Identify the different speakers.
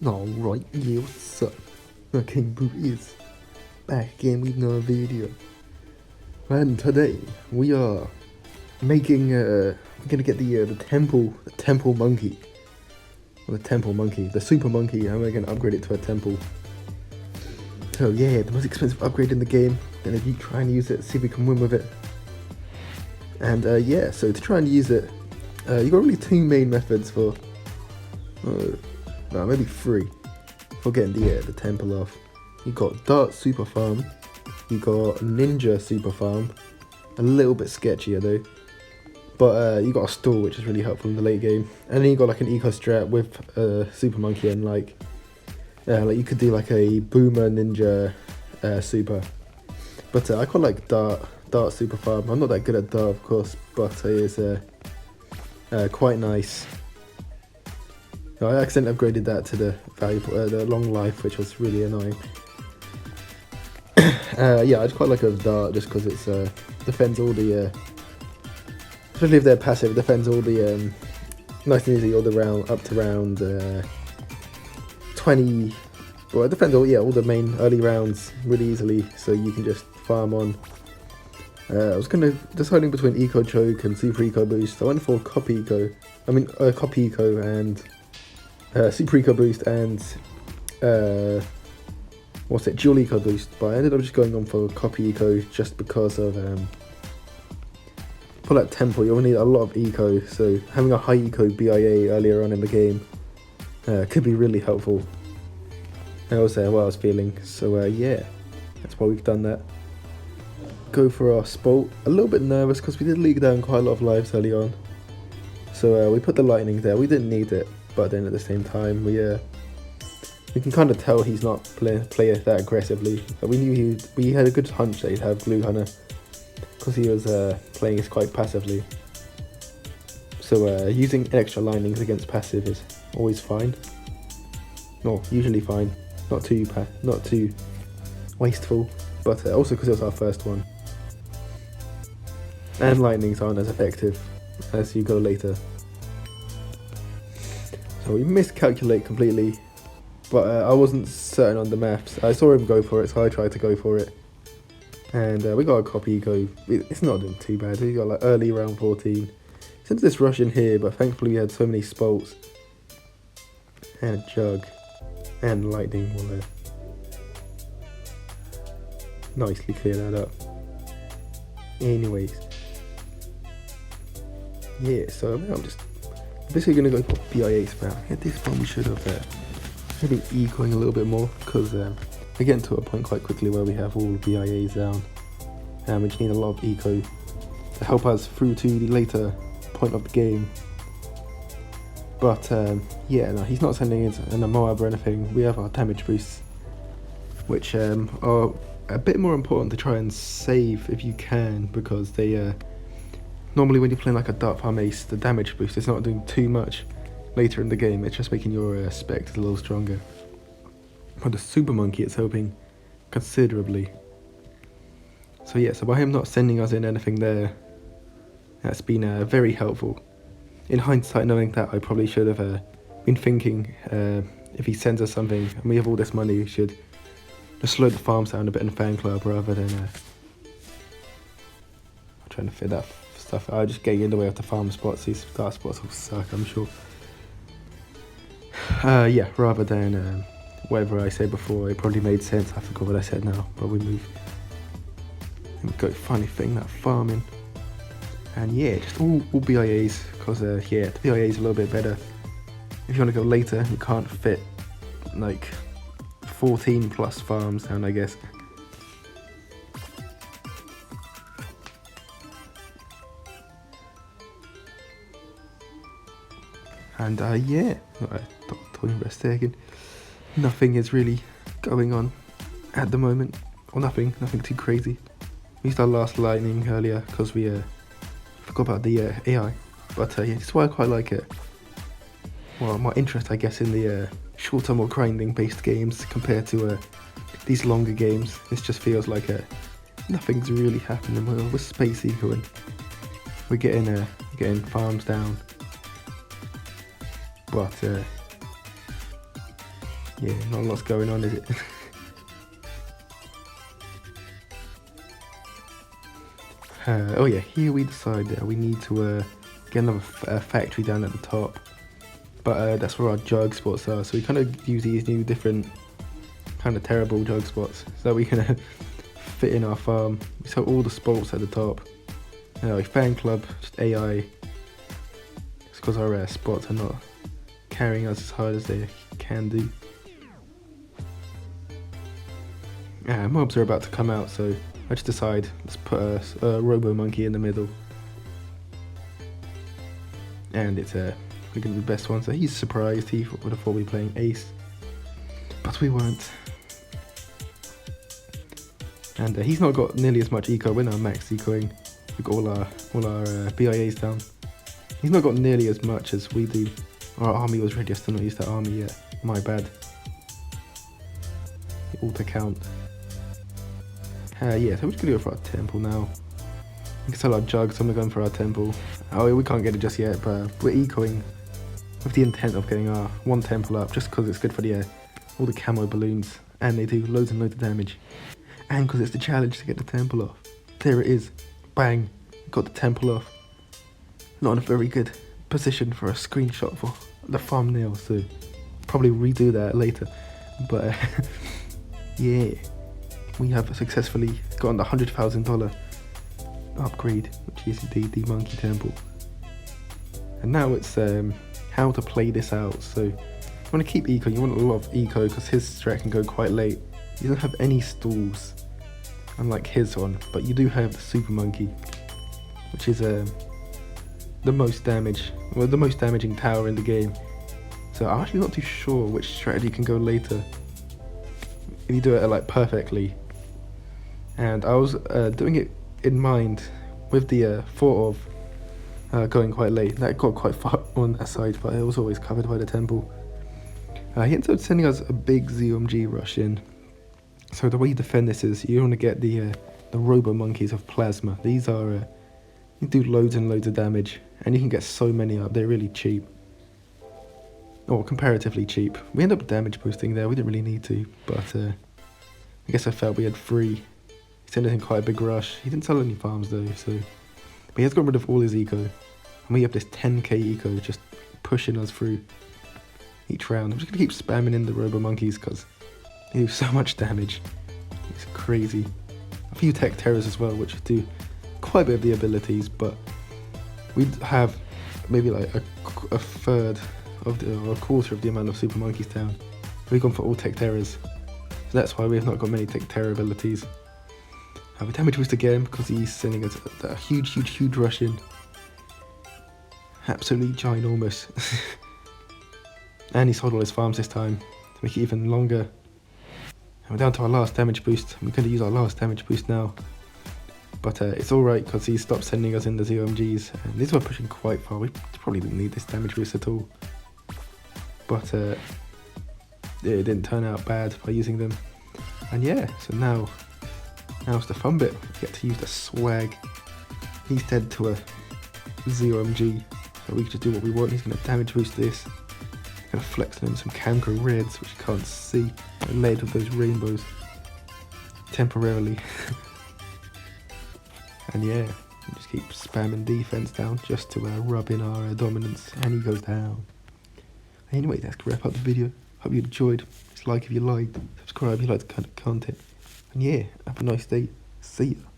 Speaker 1: Alright, yeah, what's up? King Boo is back again with another video. And today we are making we're gonna get the temple monkey. Or the temple monkey, the super monkey, and we're gonna upgrade it to a temple. So yeah, the most expensive upgrade in the game. Gonna be trying to use it, see if we can win with it. And yeah, so to try and use it, you got really two main methods for no, maybe three for getting the temple off. You got Dart Super Farm, you got Ninja Super Farm, a little bit sketchier though, but you got a store which is really helpful in the late game, and then you got like an eco strat with Super Monkey and like you could do like a Boomer Ninja Super, but I quite like Dart Super Farm. I'm not that good at Dart of course, but it is quite nice. I accidentally upgraded that to the the long life, which was really annoying. Yeah, I just quite like a Dart just because it's defends all the, especially if they're passive, defends all the nice and easy all the round up to round 20. Well, it defends all the main early rounds really easily, so you can just farm on. I was kind of deciding between Eco Choke and Super Eco Boost. I went for Copy Eco and Super Eco Boost and Dual Eco Boost, but I ended up just going on for Copy Eco just because of for that temple you'll need a lot of eco, so having a high eco BIA earlier on in the game could be really helpful. And also what I was feeling, so yeah, that's why we've done that. Go for our Spolt. A little bit nervous because we did leak down quite a lot of lives early on, so we put the lightning there. We didn't need it, but then at the same time we can kind of tell he's not play it that aggressively. But we knew we had a good hunch that he'd have Glue Hunter because he was playing this quite passively. So using extra lightnings against passive is always fine. No, usually fine. Not too wasteful. But also because it was our first one. And lightnings aren't as effective as you go later. So we miscalculate completely. But I wasn't certain on the maths. I saw him go for it, so I tried to go for it. And we got a Copy Eco. It's not doing too bad. We got like early round 14. Since this rush in here, but thankfully we had so many Spolts. And a Jug. And Lightning will nicely clear that up. Anyways. Yeah, so I'm just basically going to go for BIA spam. At this point we should have maybe ecoing a little bit more, because we're getting to a point quite quickly where we have all BIAs down, and we just need a lot of eco to help us through to the later point of the game. But yeah, no, he's not sending it an Moab or anything. We have our damage boosts, which are a bit more important to try and save if you can, because they normally when you're playing like a Dart Farm Ace, the damage boost is not doing too much later in the game. It's just making your spect a little stronger. But the Super Monkey it's helping considerably. So yeah, so by him not sending us in anything there, that's been very helpful. In hindsight, knowing that, I probably should have been thinking if he sends us something and we have all this money, we should just slow the farms down a bit in the fan club rather than trying to fit that stuff. I just getting in the way of the farm spots. These start spots will suck, I'm sure. Yeah, rather than whatever I said before, it probably made sense. I forgot what I said now, but we move. And we go funny thing, that farming. And yeah, just all BIAs, because yeah, the BIA is a little bit better. If you want to go later, you can't fit like 14 plus farms down, I guess. And yeah, talking about a second, nothing is really going on at the moment, or nothing too crazy. We used our last lightning earlier because we forgot about the AI, but yeah, that's why I quite like it. Well, my interest, I guess, in the shorter, more grinding based games compared to these longer games. This just feels like nothing's really happening. We're space ecoing. We're getting farms down. But Yeah, not a lot's going on, is it? Oh yeah, here we decide that we need to get another factory down at the top. But that's where our jug spots are, so we kind of use these new different kind of terrible jug spots so that we can fit in our farm. So all the spots at the top. Like fan club, just AI. It's because our spots are not carrying us as hard as they can do. Mobs are about to come out, so I just decide let's put a Robo Monkey in the middle. And it's we're gonna be the best one, so he's surprised. He would have thought we were playing Ace, but we weren't. And he's not got nearly as much eco. We're now max ecoing. We've got all our BIAs down. He's not got nearly as much as we do. Our army was ready. I still not used that army yet. My bad. Auto count. Yeah, so we're just gonna go for our temple now. We can sell our jugs, so I'm going for our temple. Oh, we can't get it just yet, but we're ecoing with the intent of getting our one temple up, just because it's good for the all the camo balloons, and they do loads and loads of damage. And because it's the challenge to get the temple off. There it is. Bang. Got the temple off. Not in a very good position for a screenshot for the thumbnail, so probably redo that later. But yeah, we have successfully gotten the $100,000 upgrade, which is indeed the monkey temple. And now it's how to play this out. So you want to keep eco. You want a lot of eco because his strat can go quite late. You don't have any stalls, unlike his one, but you do have the super monkey, which is the most damage, well, the most damaging tower in the game. So I'm actually not too sure which strategy can go later if you do it like perfectly. And I was doing it in mind with the thought of going quite late. That got quite far on that side, but it was always covered by the temple. He ended up sending us a big ZOMG rush in. So the way you defend this is you want to get the Robo Monkeys of Plasma. These are you do loads and loads of damage, and you can get so many up. They're really cheap, or comparatively cheap. We end up damage boosting there. We didn't really need to, but I guess I felt we had 3. He sent us in quite a big rush. He didn't sell any farms though, so but he has got rid of all his eco, and we have this 10k eco just pushing us through each round. I'm just gonna keep spamming in the Robo Monkeys because they do so much damage. It's crazy. A few tech terrors as well, which do quite a bit of the abilities, but we have maybe like a third of the, or a quarter of the amount of super monkeys down. We've gone for all tech terrors, so that's why we have not got many tech terror abilities. We damage boost again because he's sending us a huge rush in. Absolutely ginormous. And he sold all his farms this time to make it even longer. And we're down to our last damage boost. We're going to use our last damage boost now. But it's alright because he stopped sending us in the ZOMGs. And these were pushing quite far. We probably didn't need this damage boost at all. But it didn't turn out bad by using them. And yeah, so now's the fun bit. We get to use the swag. He's dead to a ZOMG. So we can just do what we want. He's going to damage boost this. Gonna flex on him some Camco Reds, which you can't see. They're laid with those rainbows temporarily. And yeah, we just keep spamming defense down just to rub in our dominance, and he goes down. Anyway, that's gonna wrap up the video. Hope you enjoyed. Just like if you liked, subscribe if you like the kind of content. And yeah, have a nice day. See ya.